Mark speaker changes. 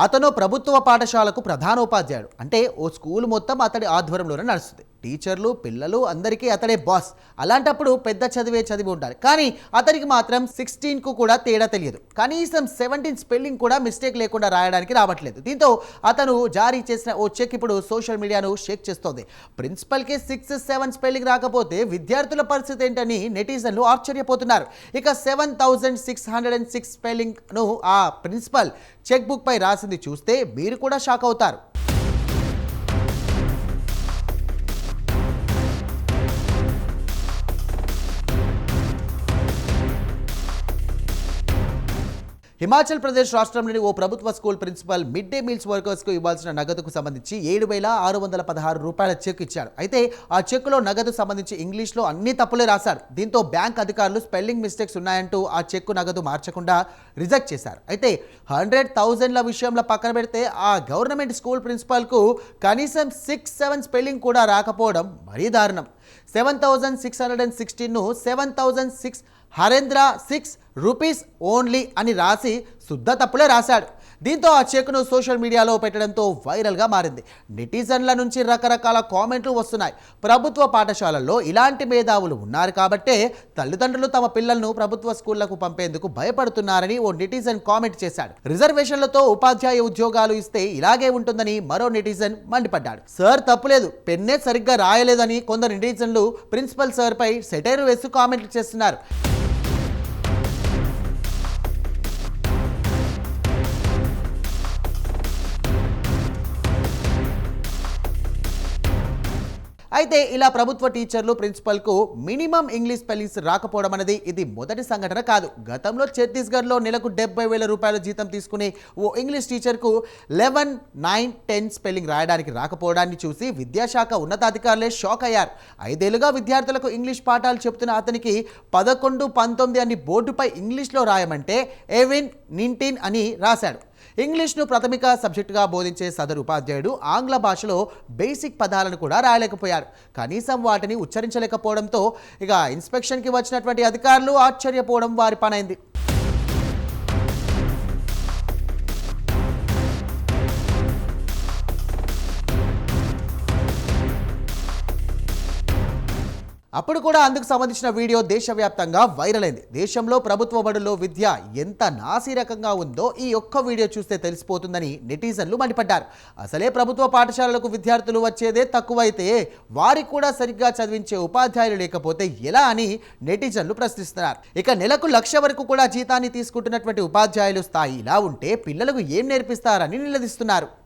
Speaker 1: అతను ప్రభుత్వ పాఠశాలకు ప్రధానోపాధ్యాయుడు. అంటే ఓ స్కూల్ మొత్తం అతడి ఆధ్వర్యంలోనే నడుస్తుంది. టీచర్లు, పిల్లలు అందరికీ అతడే బాస్. అలాంటప్పుడు పెద్ద చదివి ఉండాలి. కానీ అతనికి మాత్రం 16కు కూడా తేడా తెలియదు. కనీసం 17 స్పెల్లింగ్ కూడా మిస్టేక్ లేకుండా రాయడానికి రావట్లేదు. దీంతో అతను జారీ చేసిన ఓ చెక్ ఇప్పుడు సోషల్ మీడియాను షేక్ చేస్తోంది. ప్రిన్సిపల్కి 6, 7 స్పెల్లింగ్ రాకపోతే విద్యార్థుల పరిస్థితి ఏంటని నెటిజన్లు ఆశ్చర్యపోతున్నారు. ఇక 7606 స్పెల్లింగ్ను ఆ ప్రిన్సిపల్ చెక్ బుక్ పై రాసింది చూస్తే మీరు కూడా షాక్ అవుతారు. హిమాచల్ ప్రదేశ్ రాష్ట్రంలోని ఓ ప్రభుత్వ school principal mid day meals వర్కర్స్కు ఇవ్వాల్సిన నగదుకు సంబంధించి 7,616 రూపాయల చెక్ ఇచ్చాడు. అయితే ఆ చెక్లో నగదు సంబంధించి ఇంగ్లీష్లో అన్ని తప్పులే రాశాడు. దీంతో బ్యాంక్ అధికారులు స్పెల్లింగ్ మిస్టేక్స్ ఉన్నాయంటూ ఆ చెక్కు నగదు మార్చకుండా రిజెక్ట్ చేశారు. అయితే 100,000ల విషయంలో పక్కన పెడితే ఆ గవర్నమెంట్ స్కూల్ ప్రిన్సిపల్కు కనీసం 6, 7 స్పెల్లింగ్ కూడా రాకపోవడం మరీ దారుణం. 7,616ను 7,006 హరేంద్ర 6 రూపీస్ ఓన్లీ అని రాసి శుద్ధ తప్పులే రాశాడు. దీంతో ఆ చెక్ను సోషల్ మీడియాలో పెట్టడంతో వైరల్గా మారింది. నెటిజన్ల నుంచి రకరకాల కామెంట్లు వస్తున్నాయి. ప్రభుత్వ పాఠశాలల్లో ఇలాంటి మేధావులు ఉన్నారు కాబట్టే తల్లిదండ్రులు తమ పిల్లలను ప్రభుత్వ స్కూళ్లకు పంపేందుకు భయపడుతున్నారని ఓ నెటిజన్ కామెంట్ చేశాడు. రిజర్వేషన్లతో ఉపాధ్యాయ ఉద్యోగాలు ఇస్తే ఇలాగే ఉంటుందని మరో నెటిజన్ మండిపడ్డాడు. సార్ తప్పులేదు, పెన్నే సరిగ్గా రాయలేదని కొందరు నెటిజన్లు ప్రిన్సిపల్ సార్ పై సెటైర్ వేసి కామెంట్లు చేస్తున్నారు. అయితే ఇలా ప్రభుత్వ టీచర్లు ప్రిన్సిపల్కు మినిమం ఇంగ్లీష్ స్పెల్లింగ్స్ రాకపోవడం అనేది ఇది మొదటి సంఘటన కాదు. గతంలో ఛత్తీస్గఢ్లో నెలకు 70,000 రూపాయల జీతం తీసుకుని ఓ ఇంగ్లీష్ టీచర్కు 11, 9, 10 స్పెల్లింగ్ రాయడానికి రాకపోవడాన్ని చూసి విద్యాశాఖ ఉన్నతాధికారులే షాక్ అయ్యారు. 5 ఏళ్లుగా విద్యార్థులకు ఇంగ్లీష్ పాఠాలు చెబుతున్న అతనికి 11, 19 అని బోర్డుపై ఇంగ్లీష్లో రాయమంటే ఎవిన్, నింటిన్ అని రాశాడు. ఇంగ్లీష్ను ప్రాథమిక సబ్జెక్టుగా బోధించే సదరు ఉపాధ్యాయుడు ఆంగ్ల భాషలో బేసిక్ పదాలను కూడా రాయలేకపోయాడు. కనీసం వాటిని ఉచ్చరించలేకపోవడంతో ఇక ఇన్స్పెక్షన్కి వచ్చినటువంటి అధికారులు ఆశ్చర్యపోవడం వారి పనైంది. అప్పుడు కూడా అందుకు సంబంధించిన వీడియో దేశవ్యాప్తంగా వైరల్ అయింది. దేశంలో ప్రభుత్వ బడుల్లో విద్య ఎంత నాసిరకంగా ఉందో ఈ ఒక్క వీడియో చూస్తే తెలిసిపోతుందని నెటిజన్లు మండిపడ్డారు. అసలే ప్రభుత్వ పాఠశాలలకు విద్యార్థులు వచ్చేదే తక్కువైతే వారికి కూడా సరిగ్గా చదివించే ఉపాధ్యాయులు లేకపోతే ఎలా అని నెటిజన్లు ప్రశ్నిస్తున్నారు. ఇక నెలకు 1,00,000 వరకు కూడా జీతాన్ని తీసుకుంటున్నటువంటి ఉపాధ్యాయులు స్థాయి ఇలా ఉంటే పిల్లలకు ఏం నేర్పిస్తారని నిలదీస్తున్నారు.